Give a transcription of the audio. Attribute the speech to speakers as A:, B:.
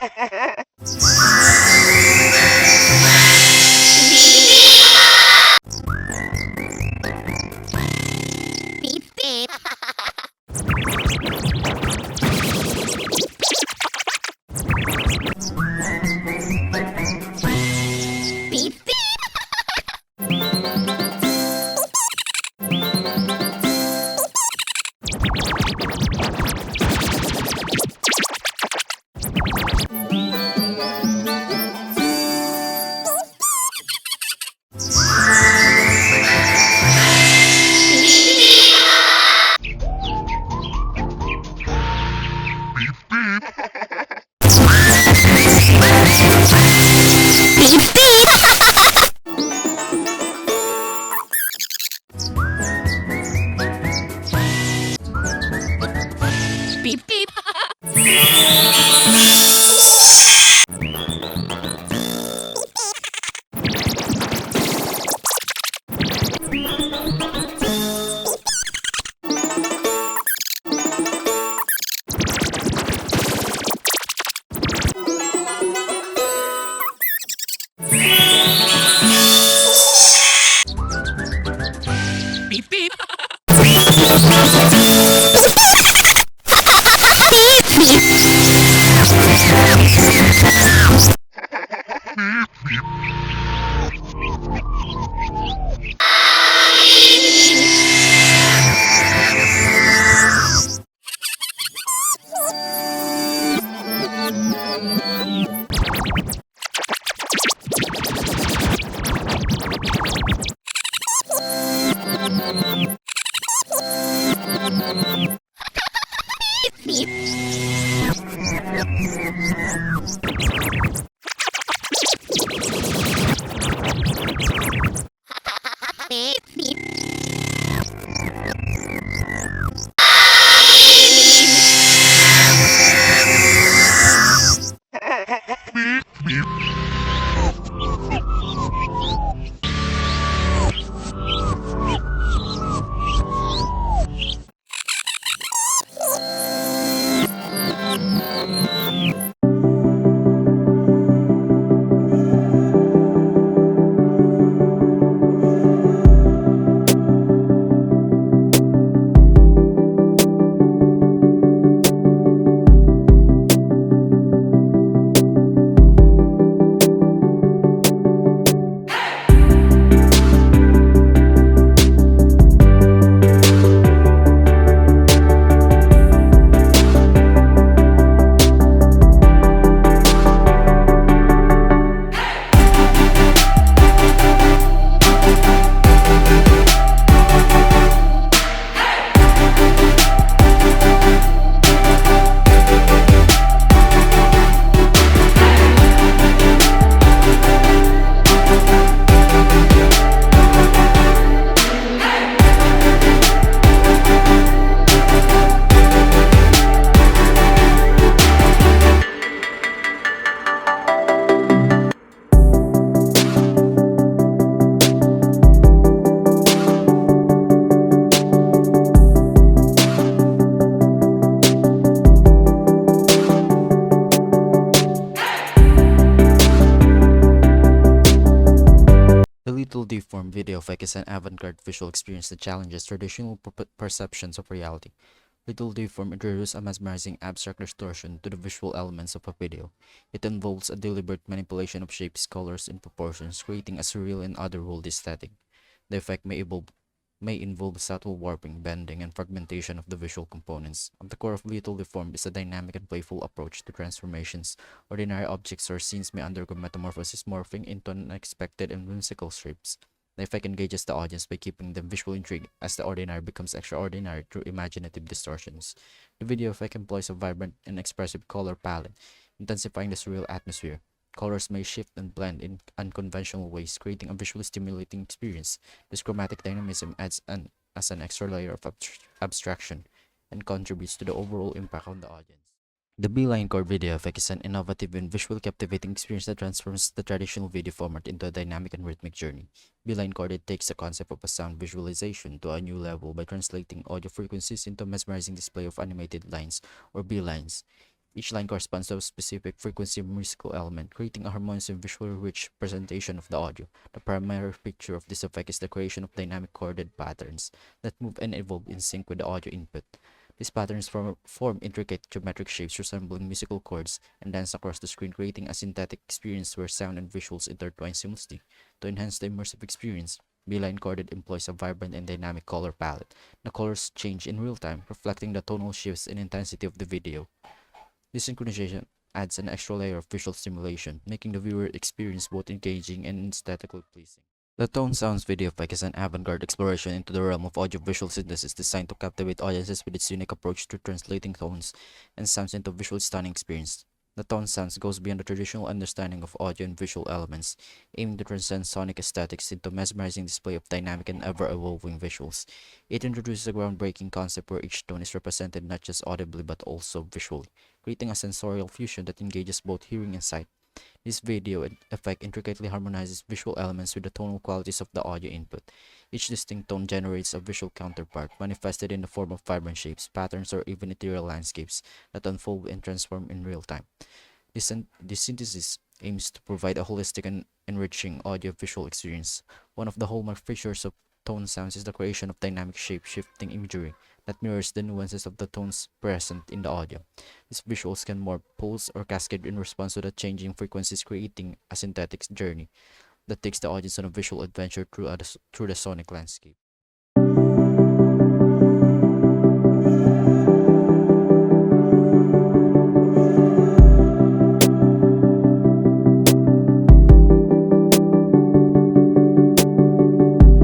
A: Beep beep. Beep beep.
B: The Little Deformed video effect is an avant-garde visual experience that challenges traditional perceptions of reality. Little Deformed introduces a mesmerizing abstract distortion to the visual elements of a video. It involves a deliberate manipulation of shapes, colors, and proportions, creating a surreal and otherworldly aesthetic. The effect may involve subtle warping, bending, and fragmentation of the visual components. At the core of Little Deformed is a dynamic and playful approach to transformations. Ordinary objects or scenes may undergo metamorphosis, morphing into unexpected and whimsical shapes. The effect engages the audience by keeping them visually intrigued as the ordinary becomes extraordinary through imaginative distortions. The video effect employs a vibrant and expressive color palette, intensifying the surreal atmosphere. Colors may shift and blend in unconventional ways, creating a visually stimulating experience. This chromatic dynamism adds as an extra layer of abstraction and contributes to the overall impact on the audience. The BeelineChorded video effect is an innovative and visually captivating experience that transforms the traditional video format into a dynamic and rhythmic journey. BeelineChorded takes the concept of a sound visualization to a new level by translating audio frequencies into a mesmerizing display of animated lines or beelines. Each line corresponds to a specific frequency of musical element, creating a harmonious and visually rich presentation of the audio. The primary feature of this effect is the creation of dynamic chorded patterns that move and evolve in sync with the audio input. These patterns form intricate geometric shapes resembling musical chords and dance across the screen, creating a synthetic experience where sound and visuals intertwine seamlessly. To enhance the immersive experience, BeelineChorded employs a vibrant and dynamic color palette. The colors change in real time, reflecting the tonal shifts and intensity of the video. This synchronization adds an extra layer of visual stimulation, making the viewer experience both engaging and aesthetically pleasing. The Tone Sounds video effect is an avant-garde exploration into the realm of audiovisual synthesis designed to captivate audiences with its unique approach to translating tones and sounds into a visually stunning experience. The Tone Sounds goes beyond the traditional understanding of audio and visual elements, aiming to transcend sonic aesthetics into a mesmerizing display of dynamic and ever-evolving visuals. It introduces a groundbreaking concept where each tone is represented not just audibly but also visually, creating a sensorial fusion that engages both hearing and sight. This video effect intricately harmonizes visual elements with the tonal qualities of the audio input. Each distinct tone generates a visual counterpart, manifested in the form of vibrant shapes, patterns, or even ethereal landscapes that unfold and transform in real time. This synthesis aims to provide a holistic and enriching audio-visual experience. One of the hallmark features of Tone Sounds is the creation of dynamic shape-shifting imagery that mirrors the nuances of the tones present in the audio. These visuals can morph, pulse, or cascade in response to the changing frequencies, creating a synthetic journey that takes the audience on a visual adventure through the sonic landscape.